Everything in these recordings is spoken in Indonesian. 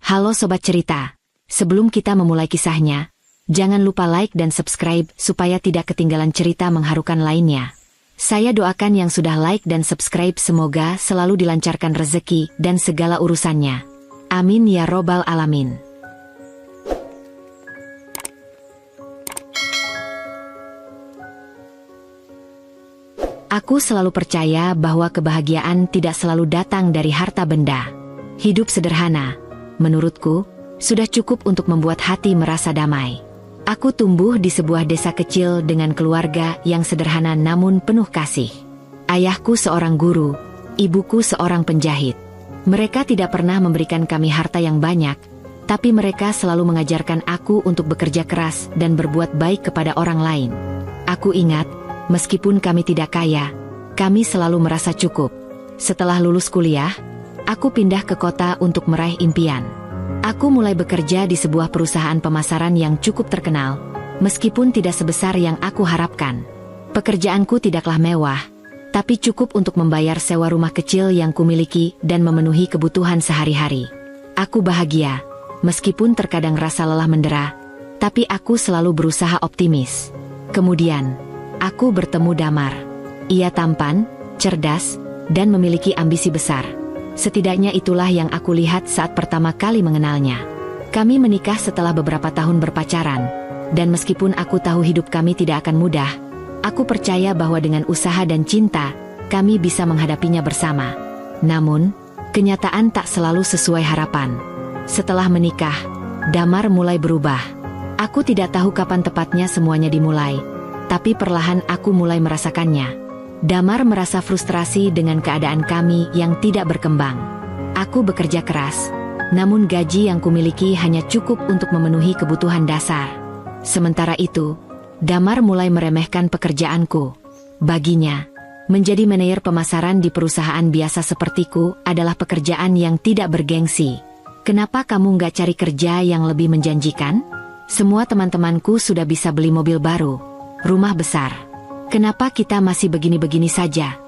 Halo Sobat Cerita, sebelum kita memulai kisahnya, jangan lupa like dan subscribe supaya tidak ketinggalan cerita mengharukan lainnya. Saya doakan yang sudah like dan subscribe semoga selalu dilancarkan rezeki dan segala urusannya. Amin ya robbal alamin. Aku selalu percaya bahwa kebahagiaan tidak selalu datang dari harta benda. Hidup sederhana, menurutku, sudah cukup untuk membuat hati merasa damai. Aku tumbuh di sebuah desa kecil dengan keluarga yang sederhana namun penuh kasih. Ayahku seorang guru, ibuku seorang penjahit. Mereka tidak pernah memberikan kami harta yang banyak, tapi mereka selalu mengajarkan aku untuk bekerja keras dan berbuat baik kepada orang lain. Aku ingat, meskipun kami tidak kaya, kami selalu merasa cukup. Setelah lulus kuliah, aku pindah ke kota untuk meraih impian. Aku mulai bekerja di sebuah perusahaan pemasaran yang cukup terkenal, meskipun tidak sebesar yang aku harapkan. Pekerjaanku tidaklah mewah, tapi cukup untuk membayar sewa rumah kecil yang kumiliki dan memenuhi kebutuhan sehari-hari. Aku bahagia, meskipun terkadang rasa lelah mendera, tapi aku selalu berusaha optimis. Kemudian, aku bertemu Damar. Ia tampan, cerdas, dan memiliki ambisi besar. Setidaknya itulah yang aku lihat saat pertama kali mengenalnya. Kami menikah setelah beberapa tahun berpacaran, dan meskipun aku tahu hidup kami tidak akan mudah, aku percaya bahwa dengan usaha dan cinta, kami bisa menghadapinya bersama. Namun, kenyataan tak selalu sesuai harapan. Setelah menikah, Damar mulai berubah. Aku tidak tahu kapan tepatnya semuanya dimulai, tapi perlahan aku mulai merasakannya. Damar merasa frustrasi dengan keadaan kami yang tidak berkembang. Aku bekerja keras, namun gaji yang kumiliki hanya cukup untuk memenuhi kebutuhan dasar. Sementara itu, Damar mulai meremehkan pekerjaanku. Baginya, menjadi manajer pemasaran di perusahaan biasa sepertiku adalah pekerjaan yang tidak bergengsi. Kenapa kamu nggak cari kerja yang lebih menjanjikan? Semua teman-temanku sudah bisa beli mobil baru, rumah besar. Kenapa kita masih begini-begini saja?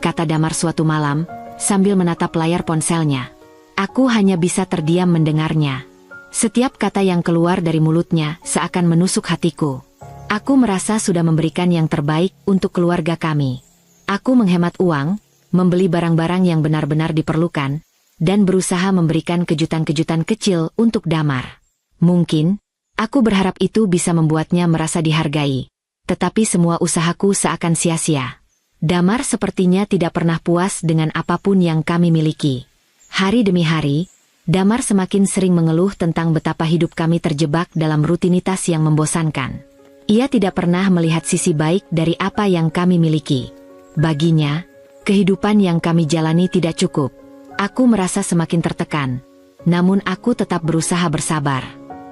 Kata Damar suatu malam, sambil menatap layar ponselnya. Aku hanya bisa terdiam mendengarnya. Setiap kata yang keluar dari mulutnya seakan menusuk hatiku. Aku merasa sudah memberikan yang terbaik untuk keluarga kami. Aku menghemat uang, membeli barang-barang yang benar-benar diperlukan, dan berusaha memberikan kejutan-kejutan kecil untuk Damar. Mungkin, aku berharap itu bisa membuatnya merasa dihargai. Tetapi semua usahaku seakan sia-sia. Damar sepertinya tidak pernah puas dengan apapun yang kami miliki. Hari demi hari, Damar semakin sering mengeluh tentang betapa hidup kami terjebak dalam rutinitas yang membosankan. Ia tidak pernah melihat sisi baik dari apa yang kami miliki. Baginya, kehidupan yang kami jalani tidak cukup. Aku merasa semakin tertekan. Namun aku tetap berusaha bersabar.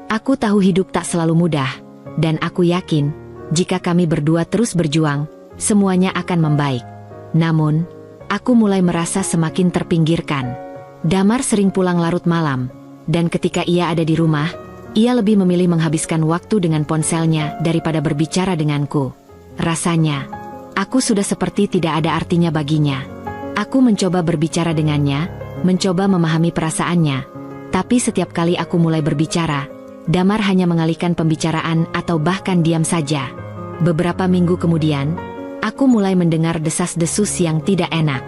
Aku tahu hidup tak selalu mudah, dan aku yakin, jika kami berdua terus berjuang, semuanya akan membaik. Namun, aku mulai merasa semakin terpinggirkan. Damar sering pulang larut malam, dan ketika ia ada di rumah, ia lebih memilih menghabiskan waktu dengan ponselnya daripada berbicara denganku. Rasanya, aku sudah seperti tidak ada artinya baginya. Aku mencoba berbicara dengannya, mencoba memahami perasaannya, tapi setiap kali aku mulai berbicara, Damar hanya mengalihkan pembicaraan atau bahkan diam saja. Beberapa minggu kemudian, aku mulai mendengar desas-desus yang tidak enak.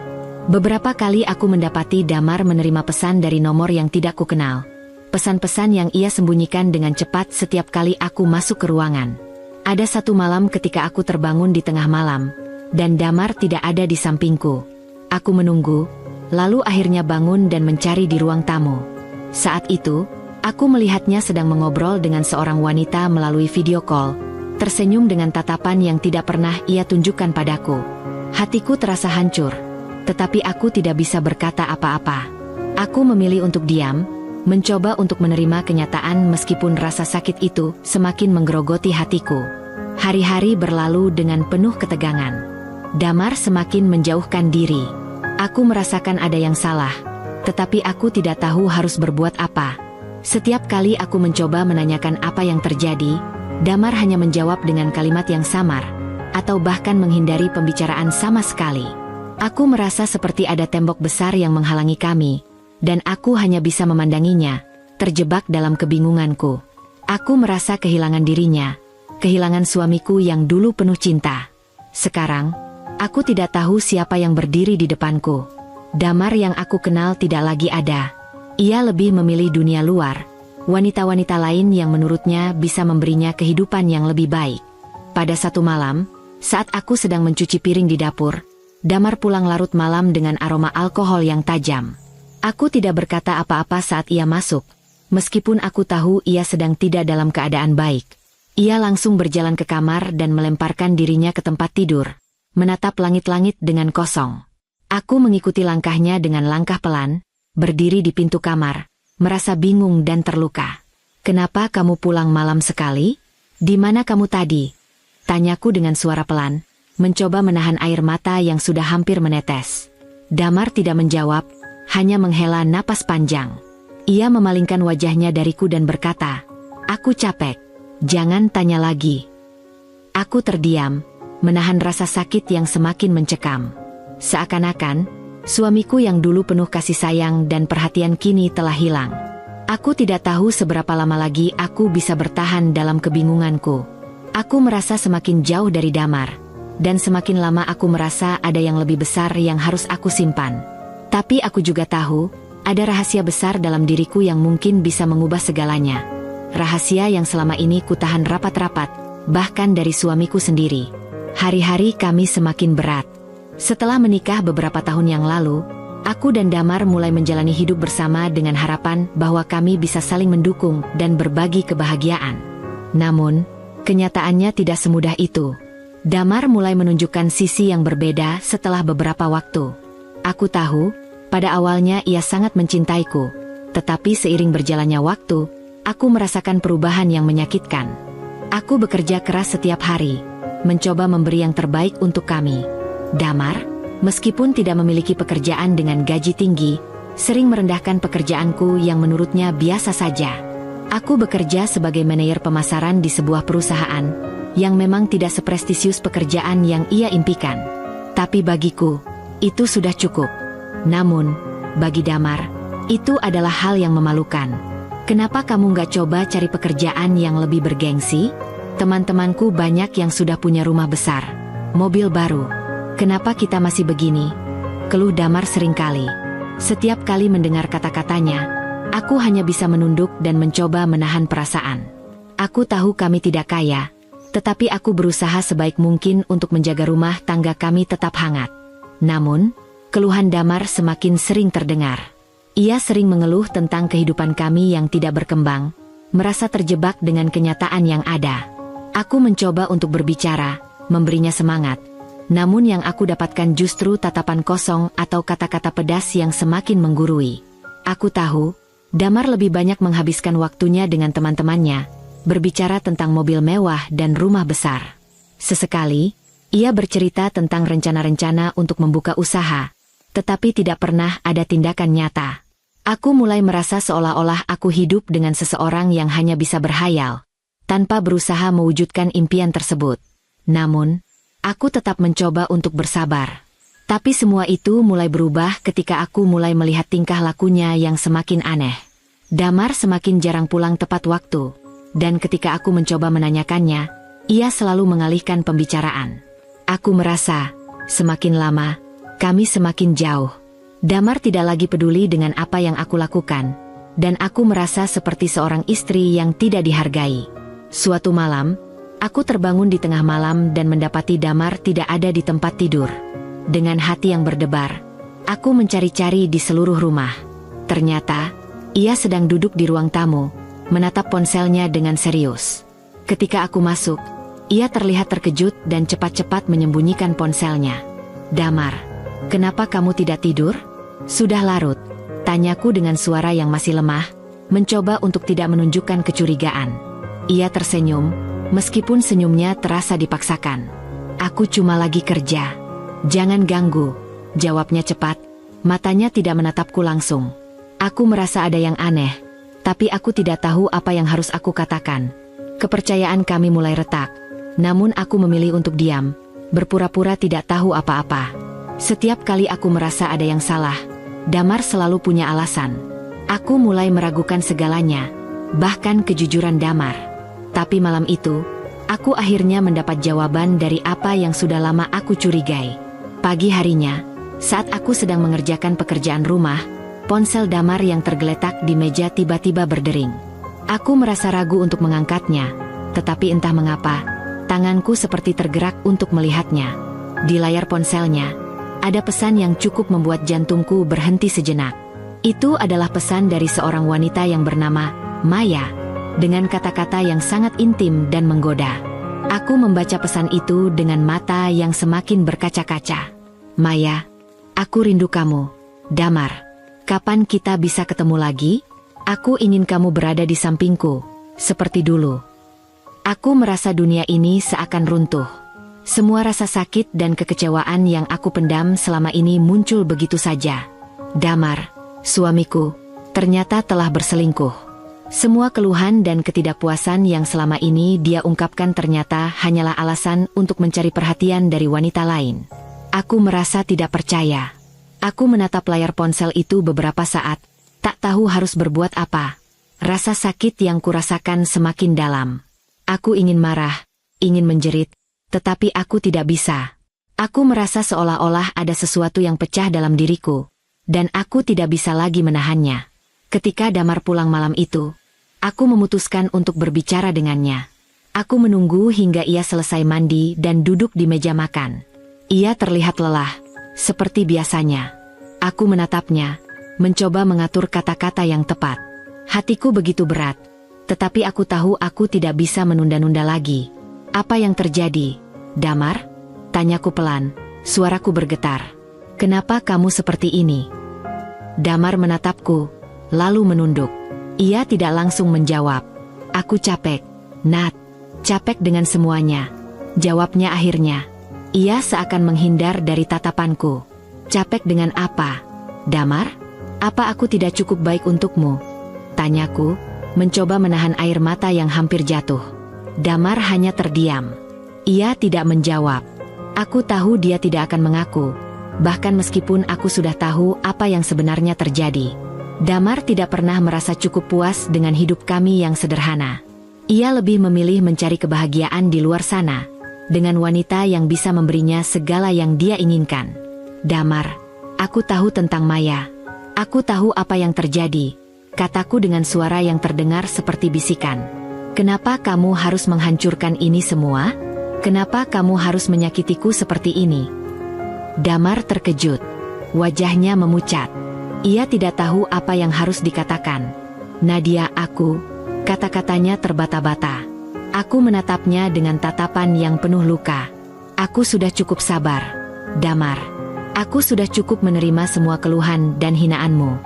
Beberapa kali aku mendapati Damar menerima pesan dari nomor yang tidak kukenal. Pesan-pesan yang ia sembunyikan dengan cepat setiap kali aku masuk ke ruangan. Ada satu malam ketika aku terbangun di tengah malam, dan Damar tidak ada di sampingku. Aku menunggu, lalu akhirnya bangun dan mencari di ruang tamu. Saat itu, aku melihatnya sedang mengobrol dengan seorang wanita melalui video call, tersenyum dengan tatapan yang tidak pernah ia tunjukkan padaku. Hatiku terasa hancur, tetapi aku tidak bisa berkata apa-apa. Aku memilih untuk diam, mencoba untuk menerima kenyataan meskipun rasa sakit itu semakin menggerogoti hatiku. Hari-hari berlalu dengan penuh ketegangan. Damar semakin menjauhkan diri. Aku merasakan ada yang salah, tetapi aku tidak tahu harus berbuat apa. Setiap kali aku mencoba menanyakan apa yang terjadi, Damar hanya menjawab dengan kalimat yang samar, atau bahkan menghindari pembicaraan sama sekali. Aku merasa seperti ada tembok besar yang menghalangi kami, dan aku hanya bisa memandanginya, terjebak dalam kebingunganku. Aku merasa kehilangan dirinya, kehilangan suamiku yang dulu penuh cinta. Sekarang, aku tidak tahu siapa yang berdiri di depanku. Damar yang aku kenal tidak lagi ada. Ia lebih memilih dunia luar, wanita-wanita lain yang menurutnya bisa memberinya kehidupan yang lebih baik. Pada satu malam, saat aku sedang mencuci piring di dapur, Damar pulang larut malam dengan aroma alkohol yang tajam. Aku tidak berkata apa-apa saat ia masuk, meskipun aku tahu ia sedang tidak dalam keadaan baik. Ia langsung berjalan ke kamar dan melemparkan dirinya ke tempat tidur, menatap langit-langit dengan kosong. Aku mengikuti langkahnya dengan langkah pelan, berdiri di pintu kamar, merasa bingung dan terluka. "Kenapa kamu pulang malam sekali? Di mana kamu tadi?" Tanyaku dengan suara pelan, mencoba menahan air mata yang sudah hampir menetes. Damar tidak menjawab, hanya menghela napas panjang. Ia memalingkan wajahnya dariku dan berkata, "Aku capek. Jangan tanya lagi." Aku terdiam, menahan rasa sakit yang semakin mencekam. Seakan-akan, suamiku yang dulu penuh kasih sayang dan perhatian kini telah hilang. Aku tidak tahu seberapa lama lagi aku bisa bertahan dalam kebingunganku. Aku merasa semakin jauh dari Damar, dan semakin lama aku merasa ada yang lebih besar yang harus aku simpan. Tapi aku juga tahu, ada rahasia besar dalam diriku yang mungkin bisa mengubah segalanya. Rahasia yang selama ini kutahan rapat-rapat, bahkan dari suamiku sendiri. Hari-hari kami semakin berat. Setelah menikah beberapa tahun yang lalu, aku dan Damar mulai menjalani hidup bersama dengan harapan bahwa kami bisa saling mendukung dan berbagi kebahagiaan. Namun, kenyataannya tidak semudah itu. Damar mulai menunjukkan sisi yang berbeda setelah beberapa waktu. Aku tahu, pada awalnya ia sangat mencintaiku, tetapi seiring berjalannya waktu, aku merasakan perubahan yang menyakitkan. Aku bekerja keras setiap hari, mencoba memberi yang terbaik untuk kami. Damar, meskipun tidak memiliki pekerjaan dengan gaji tinggi, sering merendahkan pekerjaanku yang menurutnya biasa saja. Aku bekerja sebagai manajer pemasaran di sebuah perusahaan, yang memang tidak seprestisius pekerjaan yang ia impikan. Tapi bagiku, itu sudah cukup. Namun, bagi Damar, itu adalah hal yang memalukan. "Kenapa kamu nggak coba cari pekerjaan yang lebih bergengsi? Teman-temanku banyak yang sudah punya rumah besar, mobil baru. Kenapa kita masih begini?" Keluh Damar seringkali. Setiap kali mendengar kata-katanya, aku hanya bisa menunduk dan mencoba menahan perasaan. Aku tahu kami tidak kaya, tetapi aku berusaha sebaik mungkin untuk menjaga rumah tangga kami tetap hangat. Namun, keluhan Damar semakin sering terdengar. Ia sering mengeluh tentang kehidupan kami yang tidak berkembang, merasa terjebak dengan kenyataan yang ada. Aku mencoba untuk berbicara, memberinya semangat. Namun yang aku dapatkan justru tatapan kosong atau kata-kata pedas yang semakin menggurui. Aku tahu, Damar lebih banyak menghabiskan waktunya dengan teman-temannya, berbicara tentang mobil mewah dan rumah besar. Sesekali, ia bercerita tentang rencana-rencana untuk membuka usaha, tetapi tidak pernah ada tindakan nyata. Aku mulai merasa seolah-olah aku hidup dengan seseorang yang hanya bisa berhayal, tanpa berusaha mewujudkan impian tersebut. Namun, aku tetap mencoba untuk bersabar. Tapi semua itu mulai berubah ketika aku mulai melihat tingkah lakunya yang semakin aneh. Damar semakin jarang pulang tepat waktu, dan ketika aku mencoba menanyakannya, ia selalu mengalihkan pembicaraan. Aku merasa, semakin lama, kami semakin jauh. Damar tidak lagi peduli dengan apa yang aku lakukan, dan aku merasa seperti seorang istri yang tidak dihargai. Suatu malam, aku terbangun di tengah malam dan mendapati Damar tidak ada di tempat tidur. Dengan hati yang berdebar, aku mencari-cari di seluruh rumah. Ternyata, ia sedang duduk di ruang tamu, menatap ponselnya dengan serius. Ketika aku masuk, ia terlihat terkejut dan cepat-cepat menyembunyikan ponselnya. "Damar, kenapa kamu tidak tidur? Sudah larut," tanyaku dengan suara yang masih lemah, mencoba untuk tidak menunjukkan kecurigaan. Ia tersenyum, meskipun senyumnya terasa dipaksakan. "Aku cuma lagi kerja. Jangan ganggu," jawabnya cepat, matanya tidak menatapku langsung. Aku merasa ada yang aneh, tapi aku tidak tahu apa yang harus aku katakan. Kepercayaan kami mulai retak, namun aku memilih untuk diam, berpura-pura tidak tahu apa-apa. Setiap kali aku merasa ada yang salah, Damar selalu punya alasan. Aku mulai meragukan segalanya, bahkan kejujuran Damar. Tapi malam itu, aku akhirnya mendapat jawaban dari apa yang sudah lama aku curigai. Pagi harinya, saat aku sedang mengerjakan pekerjaan rumah, ponsel Damar yang tergeletak di meja tiba-tiba berdering. Aku merasa ragu untuk mengangkatnya, tetapi entah mengapa, tanganku seperti tergerak untuk melihatnya. Di layar ponselnya, ada pesan yang cukup membuat jantungku berhenti sejenak. Itu adalah pesan dari seorang wanita yang bernama Maya, dengan kata-kata yang sangat intim dan menggoda. Aku membaca pesan itu dengan mata yang semakin berkaca-kaca. Maya, aku rindu kamu. Damar, kapan kita bisa ketemu lagi? Aku ingin kamu berada di sampingku, seperti dulu. Aku merasa dunia ini seakan runtuh. Semua rasa sakit dan kekecewaan yang aku pendam selama ini muncul begitu saja. Damar, suamiku, ternyata telah berselingkuh. Semua keluhan dan ketidakpuasan yang selama ini dia ungkapkan ternyata hanyalah alasan untuk mencari perhatian dari wanita lain. Aku merasa tidak percaya. Aku menatap layar ponsel itu beberapa saat, tak tahu harus berbuat apa. Rasa sakit yang kurasakan semakin dalam. Aku ingin marah, ingin menjerit, tetapi aku tidak bisa. Aku merasa seolah-olah ada sesuatu yang pecah dalam diriku, dan aku tidak bisa lagi menahannya. Ketika Damar pulang malam itu, aku memutuskan untuk berbicara dengannya. Aku menunggu hingga ia selesai mandi dan duduk di meja makan. Ia terlihat lelah, seperti biasanya. Aku menatapnya, mencoba mengatur kata-kata yang tepat. Hatiku begitu berat, tetapi aku tahu aku tidak bisa menunda-nunda lagi. Apa yang terjadi, Damar? Tanyaku pelan, suaraku bergetar. Kenapa kamu seperti ini? Damar menatapku, lalu menunduk. Ia tidak langsung menjawab. Aku capek, Nat. Capek dengan semuanya. Jawabnya akhirnya. Ia seakan menghindar dari tatapanku. Capek dengan apa, Damar? Apa aku tidak cukup baik untukmu? Tanyaku, mencoba menahan air mata yang hampir jatuh. Damar hanya terdiam. Ia tidak menjawab. Aku tahu dia tidak akan mengaku, bahkan meskipun aku sudah tahu apa yang sebenarnya terjadi. Damar tidak pernah merasa cukup puas dengan hidup kami yang sederhana. Ia lebih memilih mencari kebahagiaan di luar sana, dengan wanita yang bisa memberinya segala yang dia inginkan. Damar, aku tahu tentang Maya. Aku tahu apa yang terjadi, kataku dengan suara yang terdengar seperti bisikan. Kenapa kamu harus menghancurkan ini semua? Kenapa kamu harus menyakitiku seperti ini? Damar terkejut. Wajahnya memucat. Ia tidak tahu apa yang harus dikatakan. Nadia, kata-katanya terbata-bata. Aku menatapnya dengan tatapan yang penuh luka. Aku sudah cukup sabar, Damar. Aku sudah cukup menerima semua keluhan dan hinaanmu.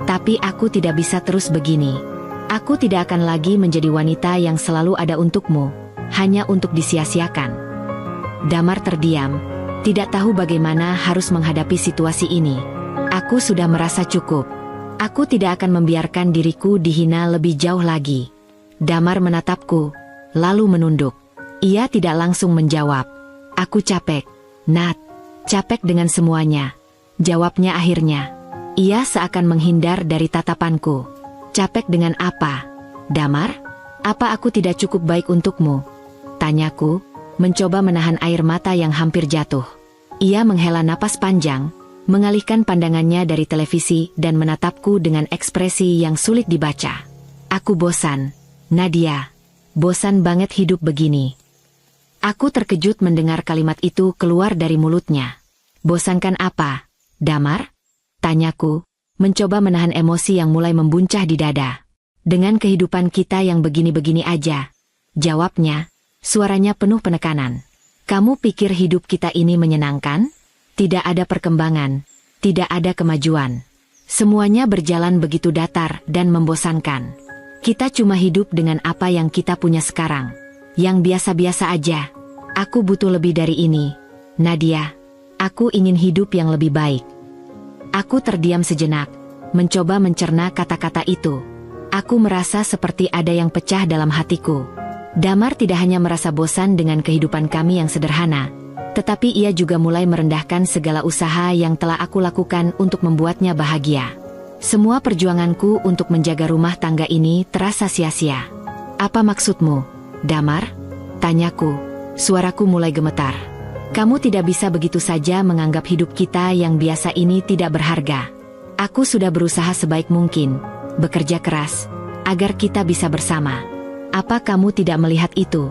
Tapi aku tidak bisa terus begini. Aku tidak akan lagi menjadi wanita yang selalu ada untukmu, hanya untuk disia-siakan. Damar terdiam, tidak tahu bagaimana harus menghadapi situasi ini. Aku sudah merasa cukup. Aku tidak akan membiarkan diriku dihina lebih jauh lagi. Damar menatapku, lalu menunduk. Ia tidak langsung menjawab. Aku capek, Nat. Capek dengan semuanya. Jawabnya akhirnya. Ia seakan menghindar dari tatapanku. Capek dengan apa, Damar? Apa aku tidak cukup baik untukmu? Tanyaku, mencoba menahan air mata yang hampir jatuh. Ia menghela napas panjang, mengalihkan pandangannya dari televisi dan menatapku dengan ekspresi yang sulit dibaca. Aku bosan, Nadia. Bosan banget hidup begini. Aku terkejut mendengar kalimat itu keluar dari mulutnya. Bosankan apa, Damar? Tanyaku, mencoba menahan emosi yang mulai membuncah di dada. Dengan kehidupan kita yang begini-begini aja. Jawabnya, suaranya penuh penekanan. Kamu pikir hidup kita ini menyenangkan? Tidak ada perkembangan, tidak ada kemajuan. Semuanya berjalan begitu datar dan membosankan. Kita cuma hidup dengan apa yang kita punya sekarang. Yang biasa-biasa aja. Aku butuh lebih dari ini. Nadia, aku ingin hidup yang lebih baik. Aku terdiam sejenak, mencoba mencerna kata-kata itu. Aku merasa seperti ada yang pecah dalam hatiku. Damar tidak hanya merasa bosan dengan kehidupan kami yang sederhana, tetapi ia juga mulai merendahkan segala usaha yang telah aku lakukan untuk membuatnya bahagia. Semua perjuanganku untuk menjaga rumah tangga ini terasa sia-sia. Apa maksudmu, Damar? Tanyaku. Suaraku mulai gemetar. Kamu tidak bisa begitu saja menganggap hidup kita yang biasa ini tidak berharga. Aku sudah berusaha sebaik mungkin, bekerja keras, agar kita bisa bersama. Apa kamu tidak melihat itu?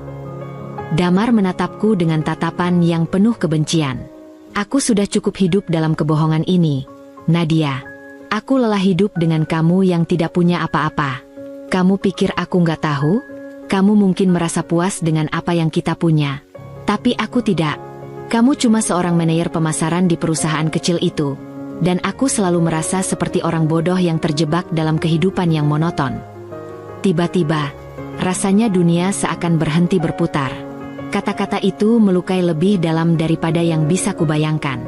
Damar menatapku dengan tatapan yang penuh kebencian. Aku sudah cukup hidup dalam kebohongan ini, Nadia. Aku lelah hidup dengan kamu yang tidak punya apa-apa. Kamu pikir aku nggak tahu? Kamu mungkin merasa puas dengan apa yang kita punya. Tapi aku tidak. Kamu cuma seorang manajer pemasaran di perusahaan kecil itu. Dan aku selalu merasa seperti orang bodoh yang terjebak dalam kehidupan yang monoton. Tiba-tiba, rasanya dunia seakan berhenti berputar. Kata-kata itu melukai lebih dalam daripada yang bisa kubayangkan.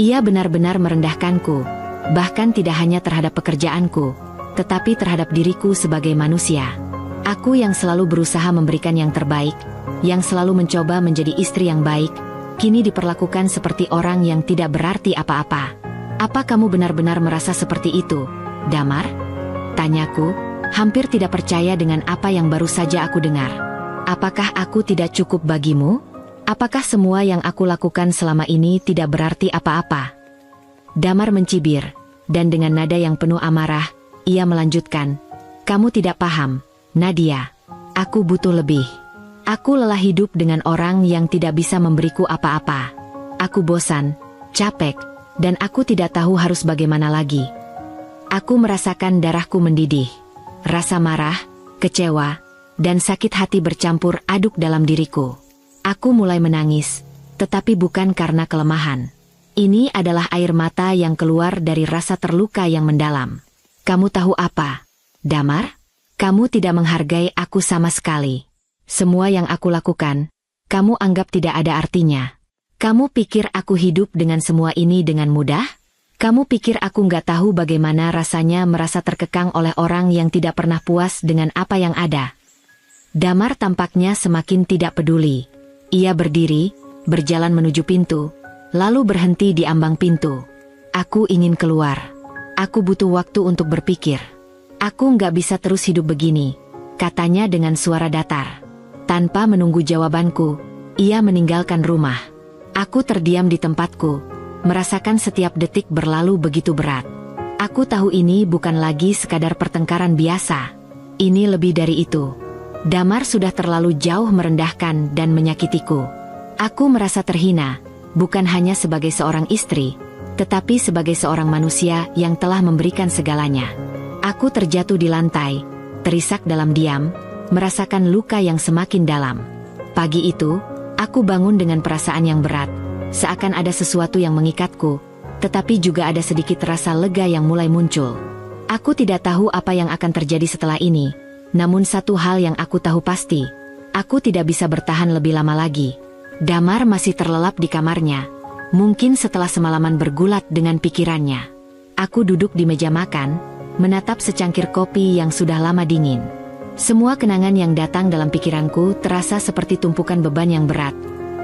Ia benar-benar merendahkanku. Bahkan tidak hanya terhadap pekerjaanku, tetapi terhadap diriku sebagai manusia. Aku yang selalu berusaha memberikan yang terbaik, yang selalu mencoba menjadi istri yang baik, kini diperlakukan seperti orang yang tidak berarti apa-apa. Apa kamu benar-benar merasa seperti itu, Damar? Tanyaku, hampir tidak percaya dengan apa yang baru saja aku dengar. Apakah aku tidak cukup bagimu? Apakah semua yang aku lakukan selama ini tidak berarti apa-apa? Damar mencibir, dan dengan nada yang penuh amarah, ia melanjutkan, "Kamu tidak paham, Nadia. Aku butuh lebih. Aku lelah hidup dengan orang yang tidak bisa memberiku apa-apa. Aku bosan, capek, dan aku tidak tahu harus bagaimana lagi. Aku merasakan darahku mendidih. Rasa marah, kecewa, dan sakit hati bercampur aduk dalam diriku. Aku mulai menangis, tetapi bukan karena kelemahan. Ini adalah air mata yang keluar dari rasa terluka yang mendalam. Kamu tahu apa, Damar? Kamu tidak menghargai aku sama sekali. Semua yang aku lakukan, kamu anggap tidak ada artinya. Kamu pikir aku hidup dengan semua ini dengan mudah? Kamu pikir aku nggak tahu bagaimana rasanya merasa terkekang oleh orang yang tidak pernah puas dengan apa yang ada?" Damar tampaknya semakin tidak peduli. Ia berdiri, berjalan menuju pintu, lalu berhenti di ambang pintu. "Aku ingin keluar. Aku butuh waktu untuk berpikir. Aku nggak bisa terus hidup begini," katanya dengan suara datar. Tanpa menunggu jawabanku, ia meninggalkan rumah. Aku terdiam di tempatku, merasakan setiap detik berlalu begitu berat. Aku tahu ini bukan lagi sekadar pertengkaran biasa. Ini lebih dari itu. Damar sudah terlalu jauh merendahkan dan menyakitiku. Aku merasa terhina, bukan hanya sebagai seorang istri, tetapi sebagai seorang manusia yang telah memberikan segalanya. Aku terjatuh di lantai, terisak dalam diam, merasakan luka yang semakin dalam. Pagi itu, aku bangun dengan perasaan yang berat, seakan ada sesuatu yang mengikatku, tetapi juga ada sedikit rasa lega yang mulai muncul. Aku tidak tahu apa yang akan terjadi setelah ini, namun satu hal yang aku tahu pasti, aku tidak bisa bertahan lebih lama lagi. Damar masih terlelap di kamarnya, mungkin setelah semalaman bergulat dengan pikirannya. Aku duduk di meja makan, menatap secangkir kopi yang sudah lama dingin. Semua kenangan yang datang dalam pikiranku terasa seperti tumpukan beban yang berat,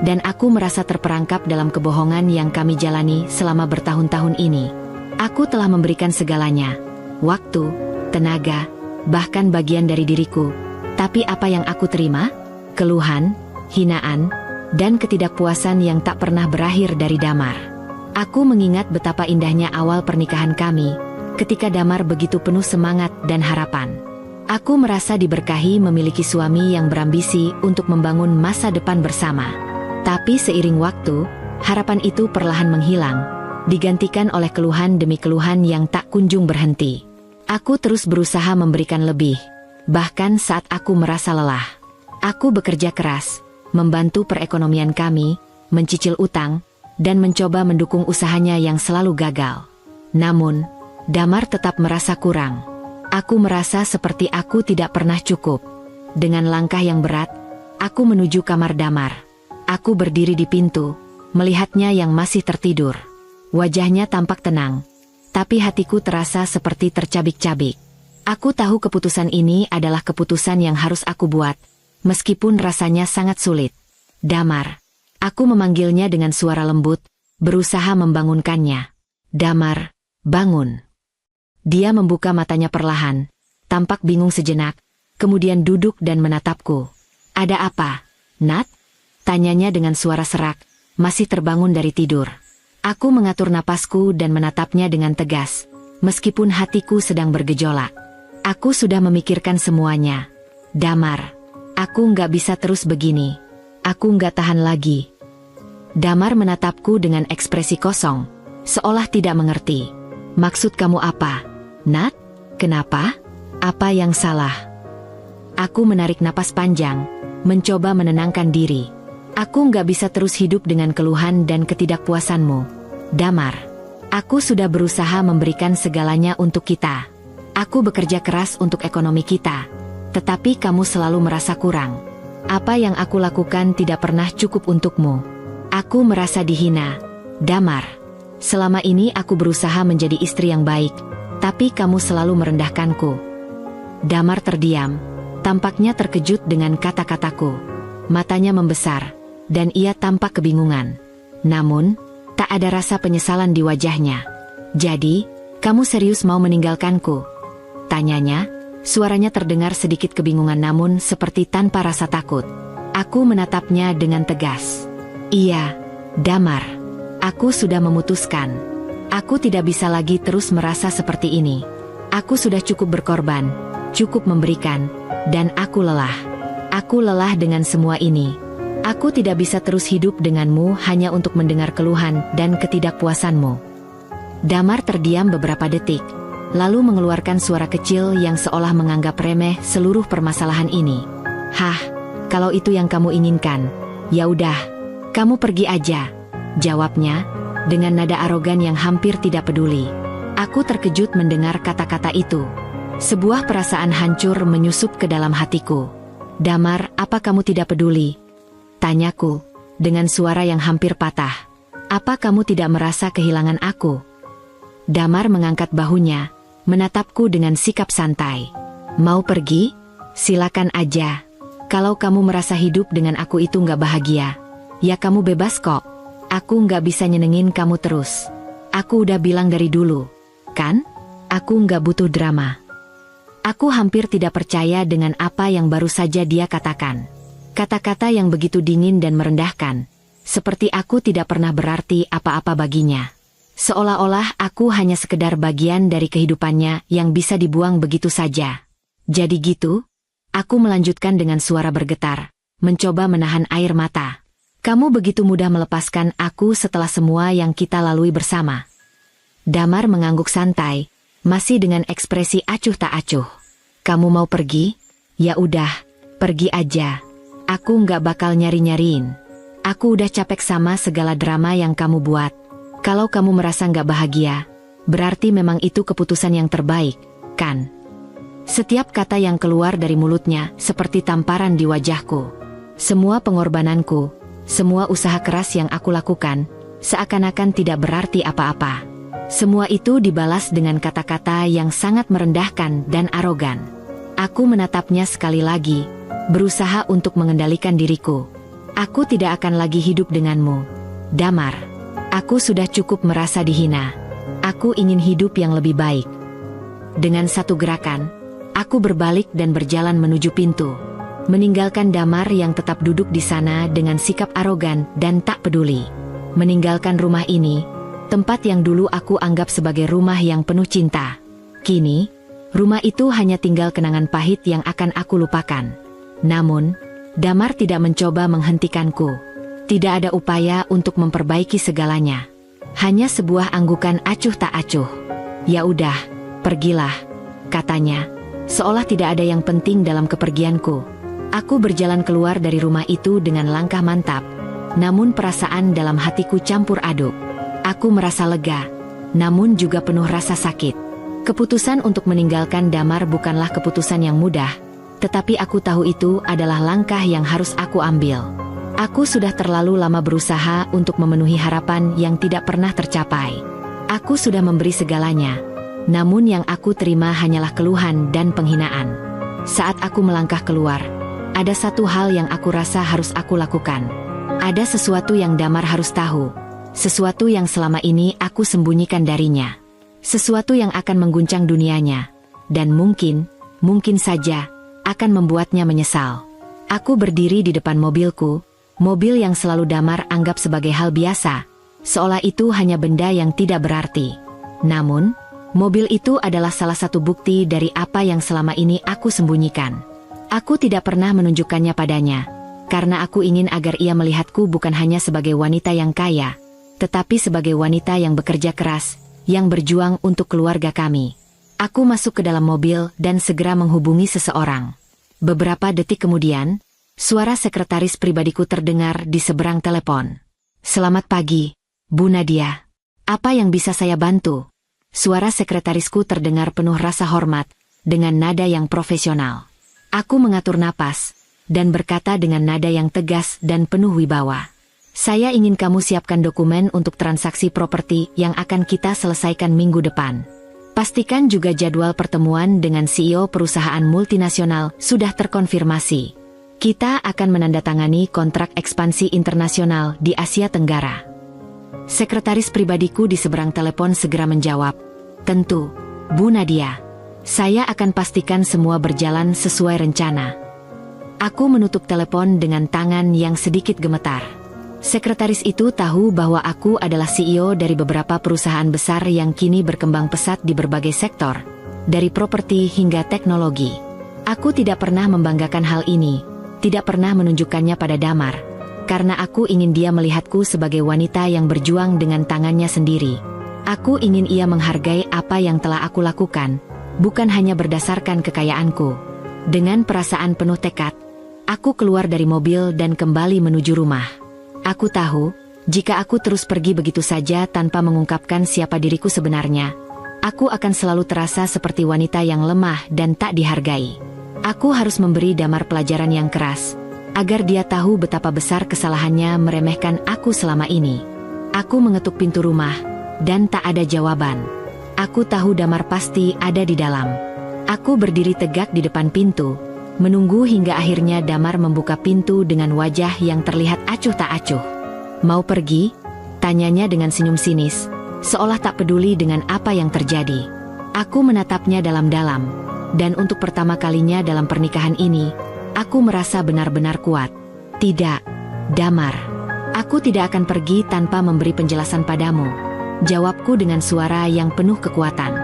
dan aku merasa terperangkap dalam kebohongan yang kami jalani selama bertahun-tahun ini. Aku telah memberikan segalanya, waktu, tenaga, bahkan bagian dari diriku. Tapi apa yang aku terima? Keluhan, hinaan, dan ketidakpuasan yang tak pernah berakhir dari Damar. Aku mengingat betapa indahnya awal pernikahan kami, ketika Damar begitu penuh semangat dan harapan. Aku merasa diberkahi memiliki suami yang berambisi untuk membangun masa depan bersama. Tapi seiring waktu, harapan itu perlahan menghilang, digantikan oleh keluhan demi keluhan yang tak kunjung berhenti. Aku terus berusaha memberikan lebih, bahkan saat aku merasa lelah. Aku bekerja keras, membantu perekonomian kami, mencicil utang, dan mencoba mendukung usahanya yang selalu gagal. Namun, Damar tetap merasa kurang. Aku merasa seperti aku tidak pernah cukup. Dengan langkah yang berat, aku menuju kamar Damar. Aku berdiri di pintu, melihatnya yang masih tertidur. Wajahnya tampak tenang, tapi hatiku terasa seperti tercabik-cabik. Aku tahu keputusan ini adalah keputusan yang harus aku buat, meskipun rasanya sangat sulit. "Damar." Aku memanggilnya dengan suara lembut, berusaha membangunkannya. "Damar, bangun." Dia membuka matanya perlahan, tampak bingung sejenak, kemudian duduk dan menatapku. Ada apa, Nat? Tanyanya dengan suara serak, masih terbangun dari tidur. Aku mengatur napasku dan menatapnya dengan tegas, meskipun hatiku sedang bergejolak. Aku sudah memikirkan semuanya. Damar, aku nggak bisa terus begini. Aku nggak tahan lagi. Damar menatapku dengan ekspresi kosong, seolah tidak mengerti. Maksud kamu apa, Nat? Kenapa? Apa yang salah? Aku menarik napas panjang, mencoba menenangkan diri. Aku nggak bisa terus hidup dengan keluhan dan ketidakpuasanmu. Damar, aku sudah berusaha memberikan segalanya untuk kita. Aku bekerja keras untuk ekonomi kita, tetapi kamu selalu merasa kurang. Apa yang aku lakukan tidak pernah cukup untukmu. Aku merasa dihina. Damar, selama ini aku berusaha menjadi istri yang baik, tapi kamu selalu merendahkanku. Damar terdiam, tampaknya terkejut dengan kata-kataku. Matanya membesar, dan ia tampak kebingungan. Namun, tak ada rasa penyesalan di wajahnya. Jadi, kamu serius mau meninggalkanku? Tanyanya, suaranya terdengar sedikit kebingungan namun seperti tanpa rasa takut. Aku menatapnya dengan tegas. Iya, Damar. Aku sudah memutuskan. Aku tidak bisa lagi terus merasa seperti ini. Aku sudah cukup berkorban, cukup memberikan, dan aku lelah. Aku lelah dengan semua ini. Aku tidak bisa terus hidup denganmu hanya untuk mendengar keluhan dan ketidakpuasanmu. Damar terdiam beberapa detik, lalu mengeluarkan suara kecil yang seolah menganggap remeh seluruh permasalahan ini. Hah, kalau itu yang kamu inginkan, ya udah, kamu pergi aja, jawabnya, dengan nada arogan yang hampir tidak peduli. Aku terkejut mendengar kata-kata itu. Sebuah perasaan hancur menyusup ke dalam hatiku. Damar, apa kamu tidak peduli? Tanyaku, dengan suara yang hampir patah. Apa kamu tidak merasa kehilangan aku? Damar mengangkat bahunya, menatapku dengan sikap santai. Mau pergi? Silakan aja. Kalau kamu merasa hidup dengan aku itu nggak bahagia, ya kamu bebas kok. Aku nggak bisa nyenengin kamu terus. Aku udah bilang dari dulu, kan? Aku nggak butuh drama. Aku hampir tidak percaya dengan apa yang baru saja dia katakan. Kata-kata yang begitu dingin dan merendahkan, seperti aku tidak pernah berarti apa-apa baginya. Seolah-olah aku hanya sekedar bagian dari kehidupannya yang bisa dibuang begitu saja. Jadi gitu? Aku melanjutkan dengan suara bergetar, mencoba menahan air mata. Kamu begitu mudah melepaskan aku setelah semua yang kita lalui bersama. Damar mengangguk santai, masih dengan ekspresi acuh tak acuh. Kamu mau pergi? Ya udah, pergi aja. Aku nggak bakal nyari-nyariin. Aku udah capek sama segala drama yang kamu buat. Kalau kamu merasa nggak bahagia, berarti memang itu keputusan yang terbaik, kan? Setiap kata yang keluar dari mulutnya seperti tamparan di wajahku. Semua pengorbananku, semua usaha keras yang aku lakukan, seakan-akan tidak berarti apa-apa. Semua itu dibalas dengan kata-kata yang sangat merendahkan dan arogan. Aku menatapnya sekali lagi, berusaha untuk mengendalikan diriku. Aku tidak akan lagi hidup denganmu, Damar. Aku sudah cukup merasa dihina. Aku ingin hidup yang lebih baik. Dengan satu gerakan, aku berbalik dan berjalan menuju pintu, meninggalkan Damar yang tetap duduk di sana dengan sikap arogan dan tak peduli. Meninggalkan rumah ini, tempat yang dulu aku anggap sebagai rumah yang penuh cinta. Kini, rumah itu hanya tinggal kenangan pahit yang akan aku lupakan. Namun, Damar tidak mencoba menghentikanku. Tidak ada upaya untuk memperbaiki segalanya. Hanya sebuah anggukan acuh tak acuh. Ya udah, pergilah, katanya, seolah tidak ada yang penting dalam kepergianku. Aku berjalan keluar dari rumah itu dengan langkah mantap, namun perasaan dalam hatiku campur aduk. Aku merasa lega, namun juga penuh rasa sakit. Keputusan untuk meninggalkan Damar bukanlah keputusan yang mudah, tetapi aku tahu itu adalah langkah yang harus aku ambil. Aku sudah terlalu lama berusaha untuk memenuhi harapan yang tidak pernah tercapai. Aku sudah memberi segalanya, namun yang aku terima hanyalah keluhan dan penghinaan. Saat aku melangkah keluar, ada satu hal yang aku rasa harus aku lakukan. Ada sesuatu yang Damar harus tahu, sesuatu yang selama ini aku sembunyikan darinya. Sesuatu yang akan mengguncang dunianya. Dan mungkin saja, akan membuatnya menyesal. Aku berdiri di depan mobilku, mobil yang selalu Damar anggap sebagai hal biasa, seolah itu hanya benda yang tidak berarti. Namun, mobil itu adalah salah satu bukti dari apa yang selama ini aku sembunyikan. Aku tidak pernah menunjukkannya padanya, karena aku ingin agar ia melihatku bukan hanya sebagai wanita yang kaya, tetapi sebagai wanita yang bekerja keras, yang berjuang untuk keluarga kami. Aku masuk ke dalam mobil dan segera menghubungi seseorang. Beberapa detik kemudian, suara sekretaris pribadiku terdengar di seberang telepon. "Selamat pagi, Bu Nadia. Apa yang bisa saya bantu?" Suara sekretarisku terdengar penuh rasa hormat, dengan nada yang profesional. Aku mengatur napas, dan berkata dengan nada yang tegas dan penuh wibawa. "Saya ingin kamu siapkan dokumen untuk transaksi properti yang akan kita selesaikan minggu depan. Pastikan juga jadwal pertemuan dengan CEO perusahaan multinasional sudah terkonfirmasi. Kita akan menandatangani kontrak ekspansi internasional di Asia Tenggara." Sekretaris pribadiku di seberang telepon segera menjawab, "Tentu, Bu Nadia. Saya akan pastikan semua berjalan sesuai rencana." Aku menutup telepon dengan tangan yang sedikit gemetar. Sekretaris itu tahu bahwa aku adalah CEO dari beberapa perusahaan besar yang kini berkembang pesat di berbagai sektor, dari properti hingga teknologi. Aku tidak pernah membanggakan hal ini, tidak pernah menunjukkannya pada Damar, karena aku ingin dia melihatku sebagai wanita yang berjuang dengan tangannya sendiri. Aku ingin ia menghargai apa yang telah aku lakukan, bukan hanya berdasarkan kekayaanku. Dengan perasaan penuh tekad, aku keluar dari mobil dan kembali menuju rumah. Aku tahu, jika aku terus pergi begitu saja tanpa mengungkapkan siapa diriku sebenarnya, aku akan selalu terasa seperti wanita yang lemah dan tak dihargai. Aku harus memberi Damar pelajaran yang keras, agar dia tahu betapa besar kesalahannya meremehkan aku selama ini. Aku mengetuk pintu rumah, dan tak ada jawaban. Aku tahu Damar pasti ada di dalam. Aku berdiri tegak di depan pintu, menunggu hingga akhirnya Damar membuka pintu dengan wajah yang terlihat acuh tak acuh. "Mau pergi?" tanyanya dengan senyum sinis, seolah tak peduli dengan apa yang terjadi. Aku menatapnya dalam-dalam, dan untuk pertama kalinya dalam pernikahan ini, aku merasa benar-benar kuat. "Tidak, Damar. Aku tidak akan pergi tanpa memberi penjelasan padamu," jawabku dengan suara yang penuh kekuatan.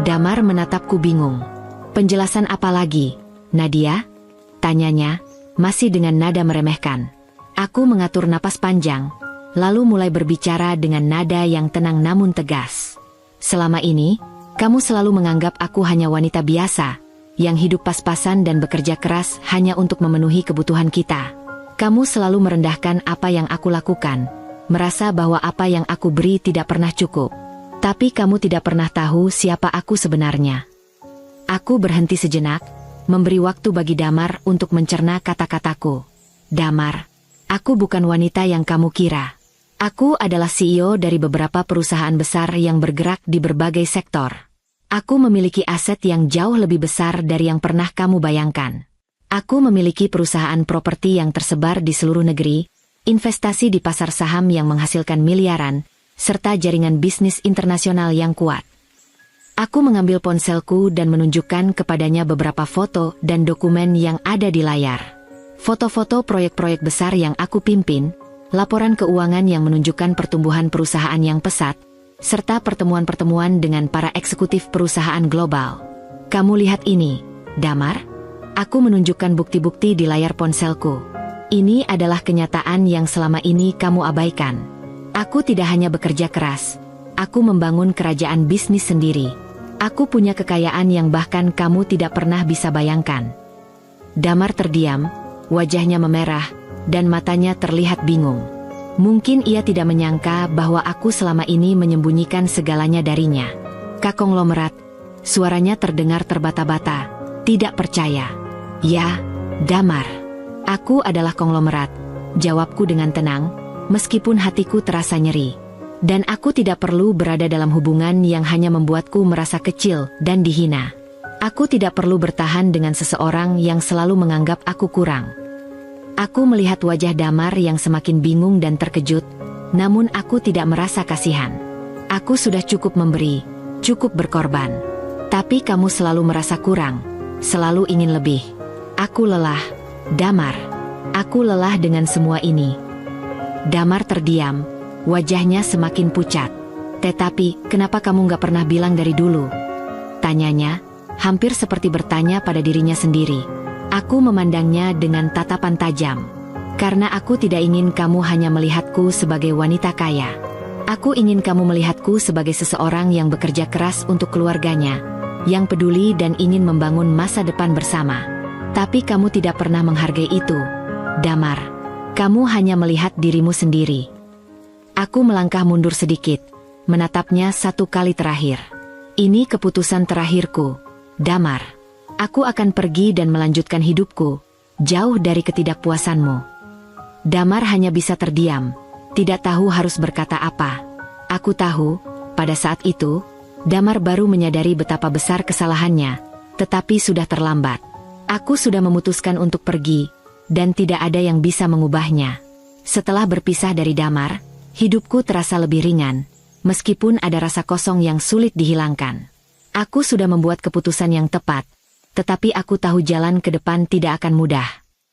Damar menatapku bingung. "Penjelasan apa lagi, Nadia?" tanyanya, masih dengan nada meremehkan. Aku mengatur napas panjang, lalu mulai berbicara dengan nada yang tenang namun tegas. "Selama ini, kamu selalu menganggap aku hanya wanita biasa, yang hidup pas-pasan dan bekerja keras hanya untuk memenuhi kebutuhan kita. Kamu selalu merendahkan apa yang aku lakukan, merasa bahwa apa yang aku beri tidak pernah cukup. Tapi kamu tidak pernah tahu siapa aku sebenarnya." Aku berhenti sejenak, memberi waktu bagi Damar untuk mencerna kata-kataku. "Damar, aku bukan wanita yang kamu kira. Aku adalah CEO dari beberapa perusahaan besar yang bergerak di berbagai sektor. Aku memiliki aset yang jauh lebih besar dari yang pernah kamu bayangkan. Aku memiliki perusahaan properti yang tersebar di seluruh negeri, investasi di pasar saham yang menghasilkan miliaran, serta jaringan bisnis internasional yang kuat." Aku mengambil ponselku dan menunjukkan kepadanya beberapa foto dan dokumen yang ada di layar. Foto-foto proyek-proyek besar yang aku pimpin, laporan keuangan yang menunjukkan pertumbuhan perusahaan yang pesat, serta pertemuan-pertemuan dengan para eksekutif perusahaan global. "Kamu lihat ini, Damar?" Aku menunjukkan bukti-bukti di layar ponselku. "Ini adalah kenyataan yang selama ini kamu abaikan. Aku tidak hanya bekerja keras, aku membangun kerajaan bisnis sendiri. Aku punya kekayaan yang bahkan kamu tidak pernah bisa bayangkan." Damar terdiam, wajahnya memerah, dan matanya terlihat bingung. Mungkin ia tidak menyangka bahwa aku selama ini menyembunyikan segalanya darinya. "Kakonglomerat," suaranya terdengar terbata-bata, tidak percaya. "Ya, Damar. Aku adalah konglomerat," jawabku dengan tenang, meskipun hatiku terasa nyeri. Dan aku tidak perlu berada dalam hubungan yang hanya membuatku merasa kecil dan dihina. Aku tidak perlu bertahan dengan seseorang yang selalu menganggap aku kurang. Aku melihat wajah Damar yang semakin bingung dan terkejut, namun aku tidak merasa kasihan. Aku sudah cukup memberi, cukup berkorban. Tapi kamu selalu merasa kurang, selalu ingin lebih. Aku lelah, Damar. Aku lelah dengan semua ini. Damar terdiam, wajahnya semakin pucat. Tetapi, kenapa kamu gak pernah bilang dari dulu? Tanyanya, hampir seperti bertanya pada dirinya sendiri. Aku memandangnya dengan tatapan tajam. Karena aku tidak ingin kamu hanya melihatku sebagai wanita kaya. Aku ingin kamu melihatku sebagai seseorang yang bekerja keras untuk keluarganya, yang peduli dan ingin membangun masa depan bersama. Tapi kamu tidak pernah menghargai itu, Damar. Kamu hanya melihat dirimu sendiri. Aku melangkah mundur sedikit, menatapnya satu kali terakhir. Ini keputusan terakhirku, Damar. Aku akan pergi dan melanjutkan hidupku, jauh dari ketidakpuasanmu. Damar hanya bisa terdiam, tidak tahu harus berkata apa. Aku tahu, pada saat itu, Damar baru menyadari betapa besar kesalahannya, tetapi sudah terlambat. Aku sudah memutuskan untuk pergi, dan tidak ada yang bisa mengubahnya. Setelah berpisah dari Damar, hidupku terasa lebih ringan, meskipun ada rasa kosong yang sulit dihilangkan. Aku sudah membuat keputusan yang tepat, tetapi aku tahu jalan ke depan tidak akan mudah.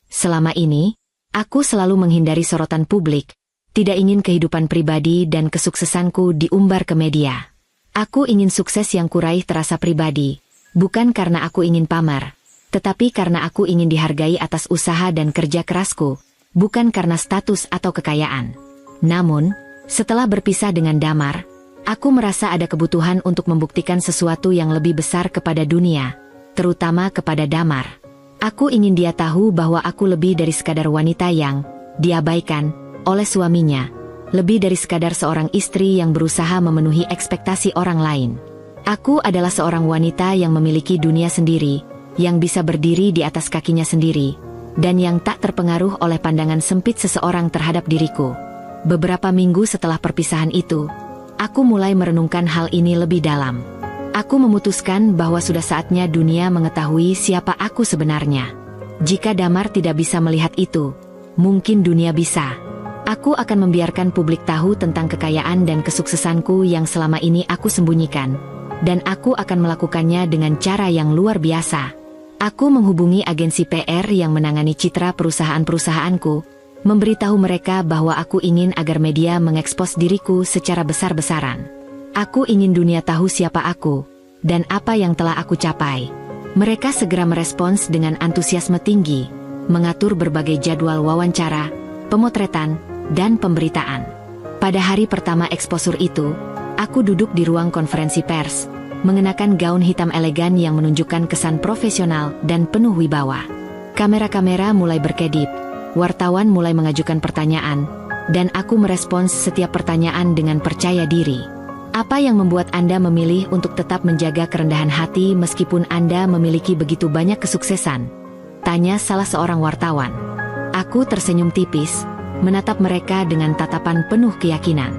Selama ini, aku selalu menghindari sorotan publik, tidak ingin kehidupan pribadi dan kesuksesanku diumbar ke media. Aku ingin sukses yang kuraih terasa pribadi, bukan karena aku ingin pamer, tetapi karena aku ingin dihargai atas usaha dan kerja kerasku, bukan karena status atau kekayaan. Namun, setelah berpisah dengan Damar, aku merasa ada kebutuhan untuk membuktikan sesuatu yang lebih besar kepada dunia, terutama kepada Damar. Aku ingin dia tahu bahwa aku lebih dari sekadar wanita yang diabaikan oleh suaminya, lebih dari sekadar seorang istri yang berusaha memenuhi ekspektasi orang lain. Aku adalah seorang wanita yang memiliki dunia sendiri, yang bisa berdiri di atas kakinya sendiri, dan yang tak terpengaruh oleh pandangan sempit seseorang terhadap diriku. Beberapa minggu setelah perpisahan itu, aku mulai merenungkan hal ini lebih dalam. Aku memutuskan bahwa sudah saatnya dunia mengetahui siapa aku sebenarnya. Jika Damar tidak bisa melihat itu, mungkin dunia bisa. Aku akan membiarkan publik tahu tentang kekayaan dan kesuksesanku yang selama ini aku sembunyikan, dan aku akan melakukannya dengan cara yang luar biasa. Aku menghubungi agensi PR yang menangani citra perusahaan-perusahaanku, memberitahu mereka bahwa aku ingin agar media mengekspos diriku secara besar-besaran. Aku ingin dunia tahu siapa aku, dan apa yang telah aku capai. Mereka segera merespons dengan antusiasme tinggi, mengatur berbagai jadwal wawancara, pemotretan, dan pemberitaan. Pada hari pertama eksposur itu, aku duduk di ruang konferensi pers, mengenakan gaun hitam elegan yang menunjukkan kesan profesional dan penuh wibawa. Kamera-kamera mulai berkedip, wartawan mulai mengajukan pertanyaan, dan aku merespons setiap pertanyaan dengan percaya diri. Apa yang membuat Anda memilih untuk tetap menjaga kerendahan hati meskipun Anda memiliki begitu banyak kesuksesan? Tanya salah seorang wartawan. Aku tersenyum tipis, menatap mereka dengan tatapan penuh keyakinan.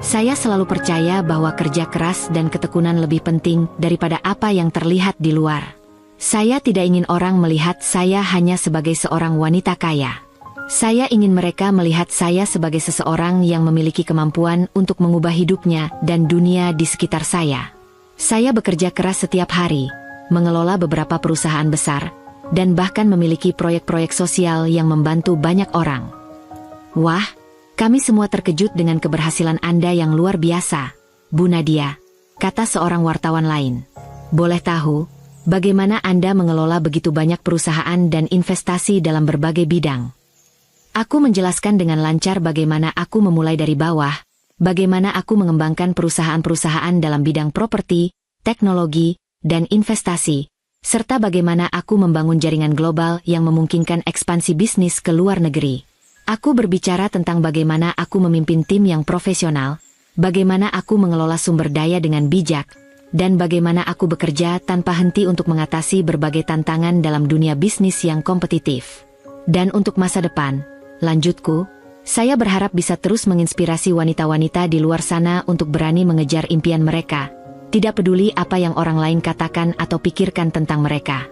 Saya selalu percaya bahwa kerja keras dan ketekunan lebih penting daripada apa yang terlihat di luar. Saya tidak ingin orang melihat saya hanya sebagai seorang wanita kaya. Saya ingin mereka melihat saya sebagai seseorang yang memiliki kemampuan untuk mengubah hidupnya dan dunia di sekitar saya. Saya bekerja keras setiap hari, mengelola beberapa perusahaan besar, dan bahkan memiliki proyek-proyek sosial yang membantu banyak orang. Wah, kami semua terkejut dengan keberhasilan Anda yang luar biasa, Bu Nadia, kata seorang wartawan lain. Boleh tahu, bagaimana Anda mengelola begitu banyak perusahaan dan investasi dalam berbagai bidang? Aku menjelaskan dengan lancar bagaimana aku memulai dari bawah, bagaimana aku mengembangkan perusahaan-perusahaan dalam bidang properti, teknologi, dan investasi, serta bagaimana aku membangun jaringan global yang memungkinkan ekspansi bisnis ke luar negeri. Aku berbicara tentang bagaimana aku memimpin tim yang profesional, bagaimana aku mengelola sumber daya dengan bijak, dan bagaimana aku bekerja tanpa henti untuk mengatasi berbagai tantangan dalam dunia bisnis yang kompetitif. Dan untuk masa depan, lanjutku, saya berharap bisa terus menginspirasi wanita-wanita di luar sana untuk berani mengejar impian mereka, tidak peduli apa yang orang lain katakan atau pikirkan tentang mereka.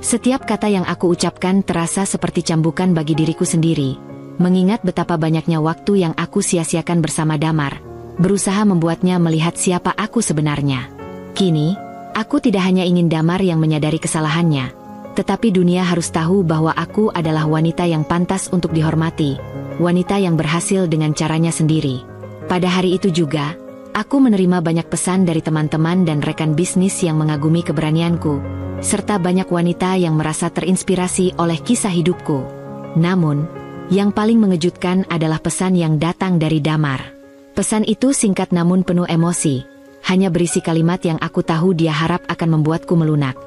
Setiap kata yang aku ucapkan terasa seperti cambukan bagi diriku sendiri, mengingat betapa banyaknya waktu yang aku sia-siakan bersama Damar, berusaha membuatnya melihat siapa aku sebenarnya. Kini, aku tidak hanya ingin Damar yang menyadari kesalahannya, tetapi dunia harus tahu bahwa aku adalah wanita yang pantas untuk dihormati, wanita yang berhasil dengan caranya sendiri. Pada hari itu juga, aku menerima banyak pesan dari teman-teman dan rekan bisnis yang mengagumi keberanianku, serta banyak wanita yang merasa terinspirasi oleh kisah hidupku. Namun, yang paling mengejutkan adalah pesan yang datang dari Damar. Pesan itu singkat namun penuh emosi, hanya berisi kalimat yang aku tahu dia harap akan membuatku melunak.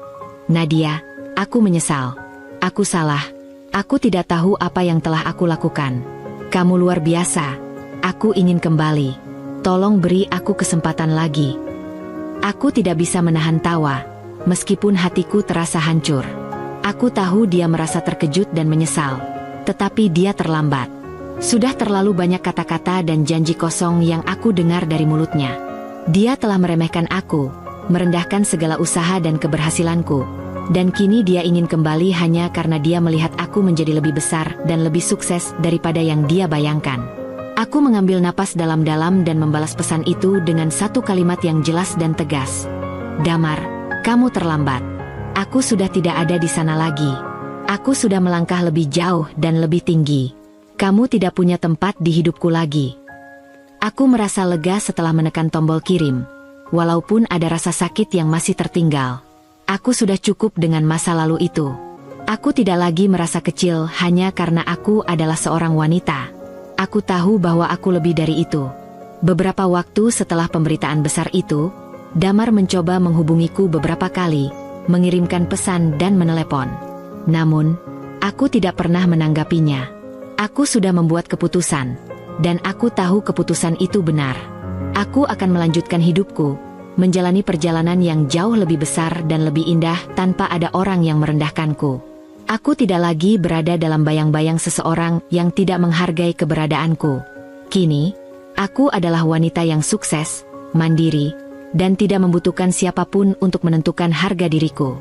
Nadia, aku menyesal. Aku salah. Aku tidak tahu apa yang telah aku lakukan. Kamu luar biasa. Aku ingin kembali. Tolong beri aku kesempatan lagi. Aku tidak bisa menahan tawa, meskipun hatiku terasa hancur. Aku tahu dia merasa terkejut dan menyesal, tetapi dia terlambat. Sudah terlalu banyak kata-kata dan janji kosong yang aku dengar dari mulutnya. Dia telah meremehkan aku, merendahkan segala usaha dan keberhasilanku, dan kini dia ingin kembali hanya karena dia melihat aku menjadi lebih besar dan lebih sukses daripada yang dia bayangkan. Aku mengambil napas dalam-dalam dan membalas pesan itu dengan satu kalimat yang jelas dan tegas. Damar, kamu terlambat. Aku sudah tidak ada di sana lagi. Aku sudah melangkah lebih jauh dan lebih tinggi. Kamu tidak punya tempat di hidupku lagi. Aku merasa lega setelah menekan tombol kirim. Walaupun ada rasa sakit yang masih tertinggal. Aku sudah cukup dengan masa lalu itu. Aku tidak lagi merasa kecil hanya karena aku adalah seorang wanita. Aku tahu bahwa aku lebih dari itu. Beberapa waktu setelah pemberitaan besar itu, Damar mencoba menghubungiku beberapa kali, mengirimkan pesan dan menelepon. Namun, aku tidak pernah menanggapinya. Aku sudah membuat keputusan. Dan aku tahu keputusan itu benar. Aku akan melanjutkan hidupku, menjalani perjalanan yang jauh lebih besar dan lebih indah tanpa ada orang yang merendahkanku. Aku tidak lagi berada dalam bayang-bayang seseorang yang tidak menghargai keberadaanku. Kini, aku adalah wanita yang sukses, mandiri, dan tidak membutuhkan siapapun untuk menentukan harga diriku.